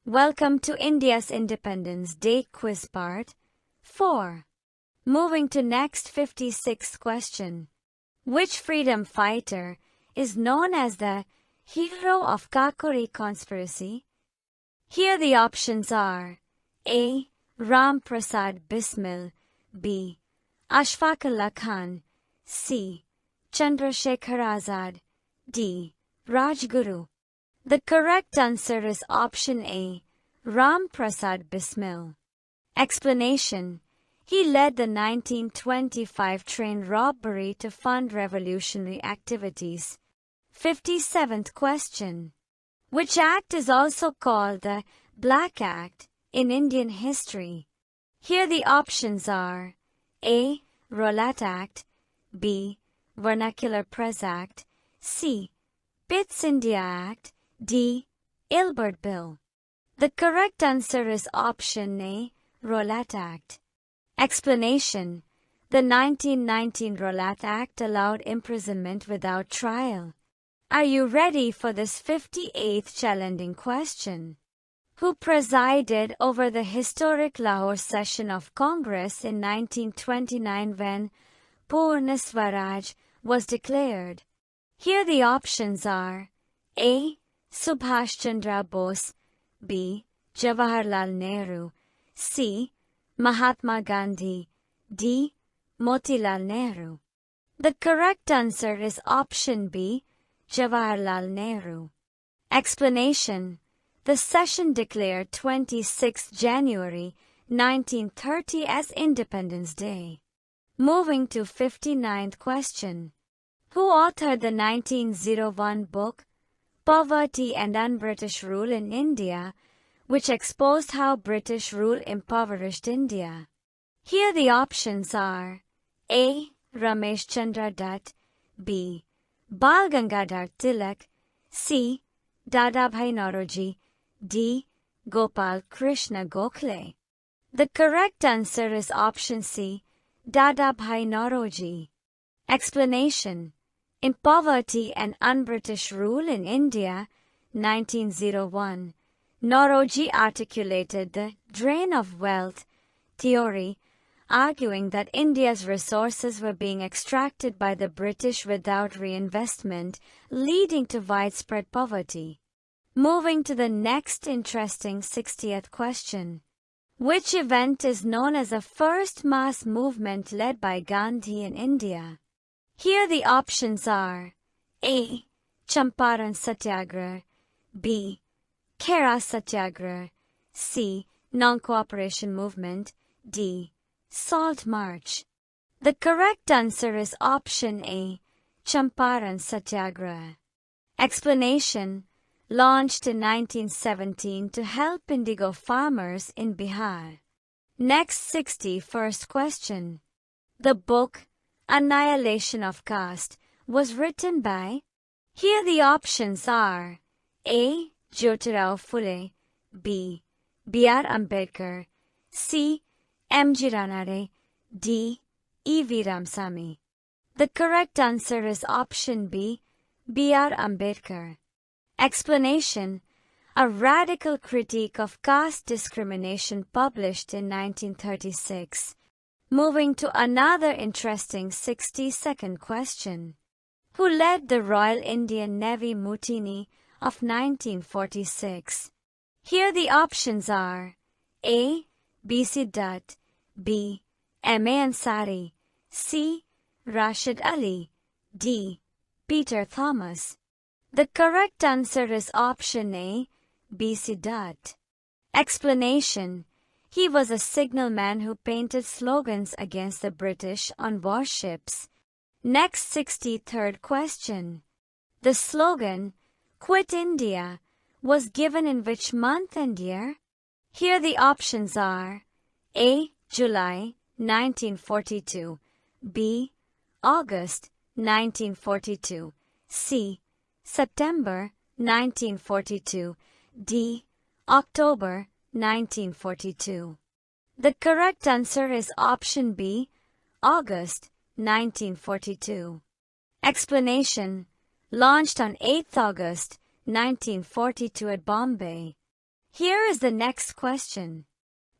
Welcome to India's Independence Day quiz part 4. Moving to next 56th question. Which freedom fighter is known as the hero of Kakori Conspiracy? Here the options are A. Ram Prasad Bismil, B. Ashfaqullah Khan, C. Chandrasekhar Azad, D. Rajguru. The correct answer is option A, Ram Prasad Bismil. Explanation: he led the 1925 train robbery to fund revolutionary activities. 57th question. Which act is also called the Black Act in Indian history? Here the options are A. Rowlatt Act, B. Vernacular Press Act, C. Pitt's India Act, D. Ilbert Bill. The correct answer is option A, Rowlatt Act. Explanation: the 1919 Rowlatt Act allowed imprisonment without trial. Are you ready for this 58th challenging question? Who presided over the historic Lahore session of Congress in 1929 when Purna Swaraj was declared? Here the options are A. Subhash Chandra Bose, B. Jawaharlal Nehru, C. Mahatma Gandhi, D. Motilal Nehru. The correct answer is option B, Jawaharlal Nehru. Explanation: the session declared 26 January 1930 as Independence Day. Moving to 59th question. Who authored the 1901 book Poverty and Un-British Rule in India, which exposed how British rule impoverished India? Here the options are A. Ramesh Chandra Dutt, B. Bal Gangadhar Tilak, C. Dadabhai Naoroji, D. Gopal Krishna Gokhale. The correct answer is option C, Dadabhai Naoroji. Explanation: in Poverty and Un-British Rule in India, 1901, Naoroji articulated the drain of wealth theory, arguing that India's resources were being extracted by the British without reinvestment, leading to widespread poverty. Moving to the next interesting 60th question. Which event is known as the first mass movement led by Gandhi in India? Here the options are A. Champaran Satyagraha, B. Khera Satyagraha, C. Non-Cooperation Movement, D. Salt March. The correct answer is option A, Champaran Satyagraha. Explanation: launched in 1917 to help indigo farmers in Bihar. Next 61st question. The book Annihilation of Caste was written by? Here the options are A. Jyotirao Phule, B. B.R. Ambedkar, C. M.G. Ranade, D. E.V. Ramsamy. The correct answer is option B, B.R. Ambedkar. Explanation: a radical critique of caste discrimination published in 1936. Moving to another interesting 62nd question. Who led the Royal Indian Navy Mutiny of 1946? Here the options are A. B.C. Dutt, B. M.A. Ansari, C. Rashid Ali, D. Peter Thomas. The correct answer is option A, B.C. Dutt. Explanation: he was a signalman who painted slogans against the British on warships. Next 63rd question. The slogan, Quit India, was given in which month and year? Here the options are A. July 1942, B. August 1942, C. September 1942, D. October 1942. The correct answer is option B, August 1942. Explanation: launched on 8th August 1942 at Bombay. Here is the next question.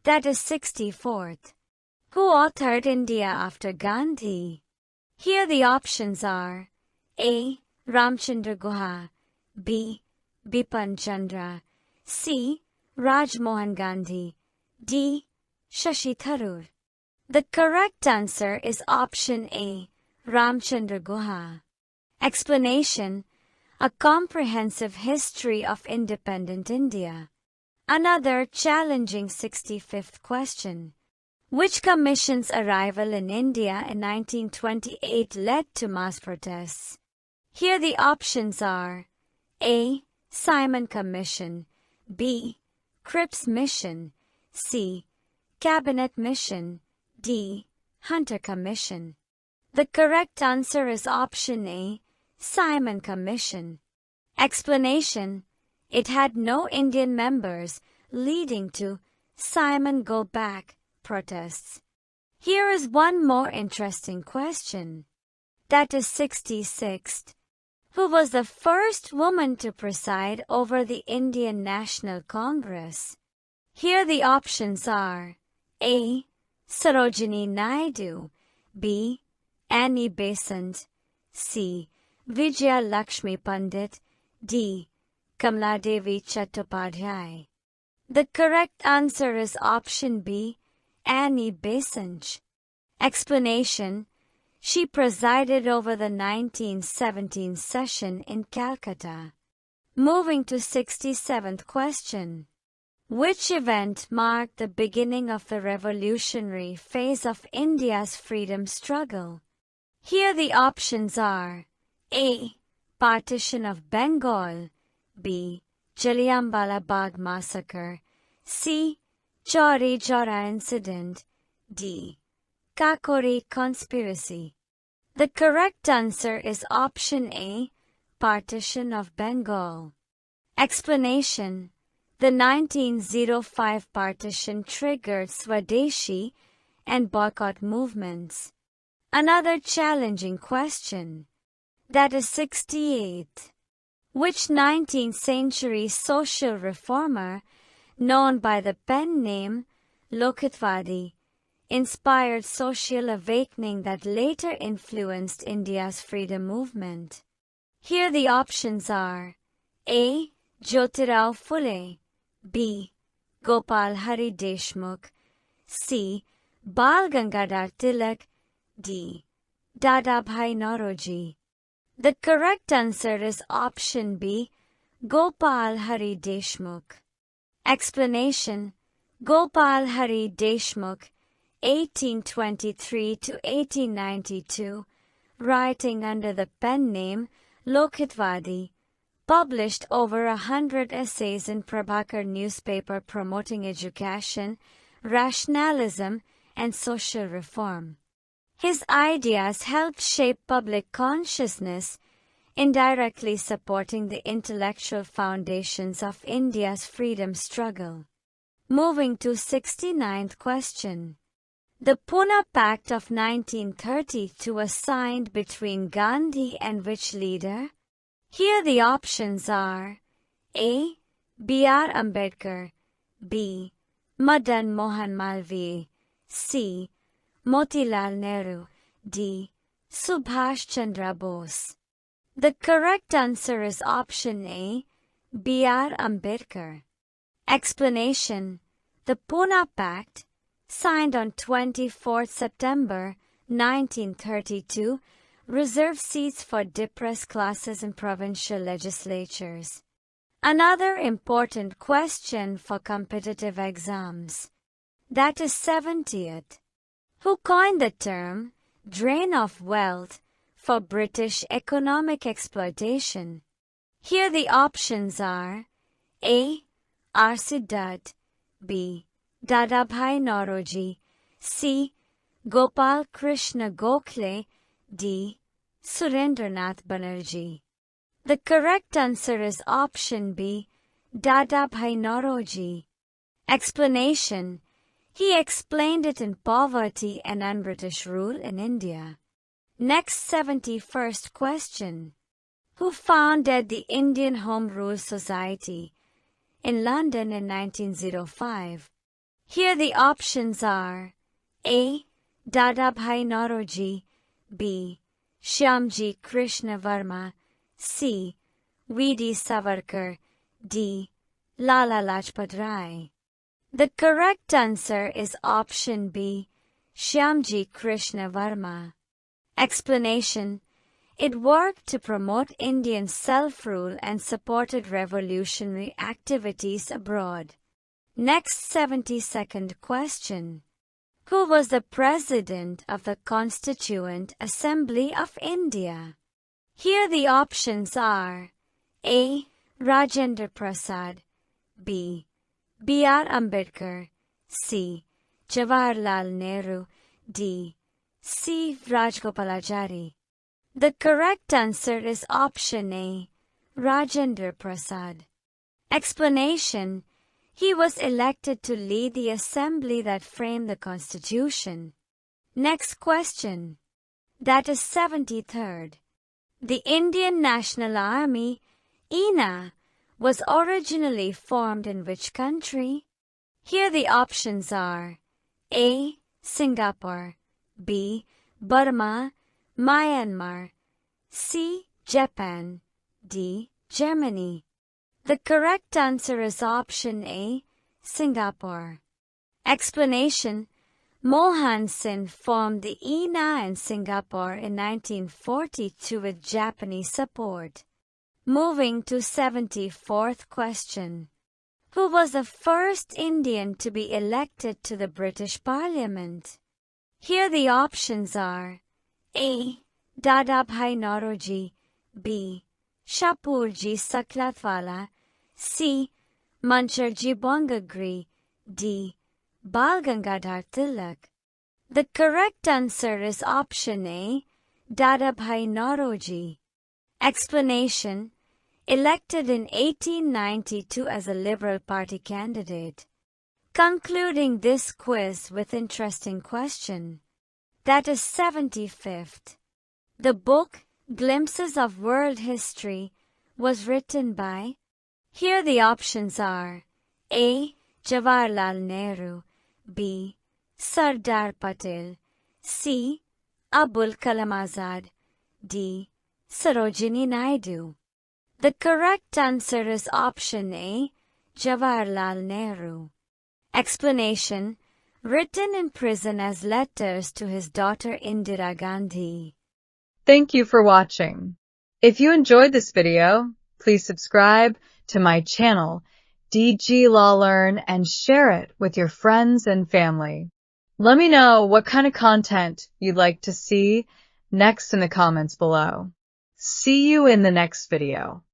That is 64th. Who authored India after Gandhi? Here the options are A. Ramchandra Guha, B. Bipan Chandra, C. Rajmohan Gandhi, D. Shashi Tharoor. The correct answer is option A. Ramchandra Guha. Explanation: a comprehensive history of independent India. Another challenging 65th question. Which commission's arrival in India in 1928 led to mass protests? Here the options are A. Simon Commission, B. Cripps Mission, C. Cabinet Mission, D. Hunter Commission. The correct answer is option A. Simon Commission. Explanation: it had no Indian members, leading to Simon Go Back protests. Here is one more interesting question. That is 66th. Who was the first woman to preside over the Indian National Congress? Here the options are A. Sarojini Naidu, B. Annie Besant, C. Vijaya Lakshmi Pandit, D. Kamaladevi Chattopadhyay. The correct answer is option B. Annie Besant. Explanation: she presided over the 1917 session in Calcutta. Moving to 67th question. Which event marked the beginning of the revolutionary phase of India's freedom struggle? Here the options are A. Partition of Bengal, B. Jallianwala Bagh Massacre, C. Chauri Chaura Incident, D. Kakori Conspiracy. The correct answer is option A. Partition of Bengal. Explanation: the 1905 partition triggered Swadeshi and boycott movements. Another challenging question. That is 68. Which 19th century social reformer, known by the pen name Lokhitvadi, inspired social awakening that later influenced India's freedom movement? Here the options are A. Jyotirao Phule, B. Gopal Hari Deshmukh, C. Bal Gangadhar Tilak, D. Dadabhai Nauroji. The correct answer is option B. Gopal Hari Deshmukh. Explanation: Gopal Hari Deshmukh, 1823 to 1892, writing under the pen name Lokhitvadi, published over 100 essays in Prabhakar newspaper promoting education, rationalism, and social reform. His ideas helped shape public consciousness, indirectly supporting the intellectual foundations of India's freedom struggle. Moving to 69th question. The Pune Pact of 1932 was signed between Gandhi and which leader? Here the options are A. B.R. Ambedkar, B. Madan Mohan Malviya, C. Motilal Nehru, D. Subhash Chandra Bose. The correct answer is option A. B.R. Ambedkar. Explanation: the Pune Pact, signed on 24 September 1932, reserved seats for depressed classes in provincial legislatures. Another important question for competitive exams. That is 70th. Who coined the term drain of wealth for British economic exploitation? Here the options are A. R.C. Dutt, B. Dadabhai Nauroji, C. Gopal Krishna Gokhale, D. Surendranath Banerjee. The correct answer is option B. Dadabhai Nauroji. Explanation: he explained it in Poverty and un-British Rule in India. Next 71st question. Who founded the Indian Home Rule Society? in London in 1905. Here the options are A. Dadabhai Nauroji, B. Shyamji Krishna Varma, C. V.D. Savarkar, D. Lala Lajpat Rai. The correct answer is option B, Shyamji Krishna Varma. Explanation: it worked to promote Indian self-rule and supported revolutionary activities abroad. Next 70-second question. Who was the President of the Constituent Assembly of India? Here the options are A. Rajendra Prasad, B. B.R. Ambedkar, C. Jawaharlal Nehru, D. C. Rajgopalachari. The correct answer is option A, Rajendra Prasad. Explanation: he was elected to lead the assembly that framed the Constitution. Next question. That is 73rd. The Indian National Army, INA, was originally formed in which country? Here the options are A. Singapore, B. Burma, Myanmar, C. Japan, D. Germany. The correct answer is option A, Singapore. Explanation: Mohan Singh formed the INA in Singapore in 1942 with Japanese support. Moving to 74th question. Who was the first Indian to be elected to the British Parliament? Here the options are A. Dadabhai Nauroji, B. Shapurji Saklatwala, C. Mancharji Bongagri, D. Bal Gangadhar Tilak. The correct answer is option A, Dadabhai Nauroji. Explanation: elected in 1892 as a Liberal Party candidate. Concluding this quiz with interesting question. That is 75th. The book Glimpses of World History was written by. Here the options are A. Jawaharlal Nehru, B. Sardar Patel, C. Abul Kalam Azad, D. Sarojini Naidu. The correct answer is option A, Jawaharlal Nehru. Explanation: written in prison as letters to his daughter Indira Gandhi. Thank you for watching. If you enjoyed this video, please subscribe to my channel, DG Law Learn, and share it with your friends and family. Let me know what kind of content you'd like to see next in the comments below. See you in the next video.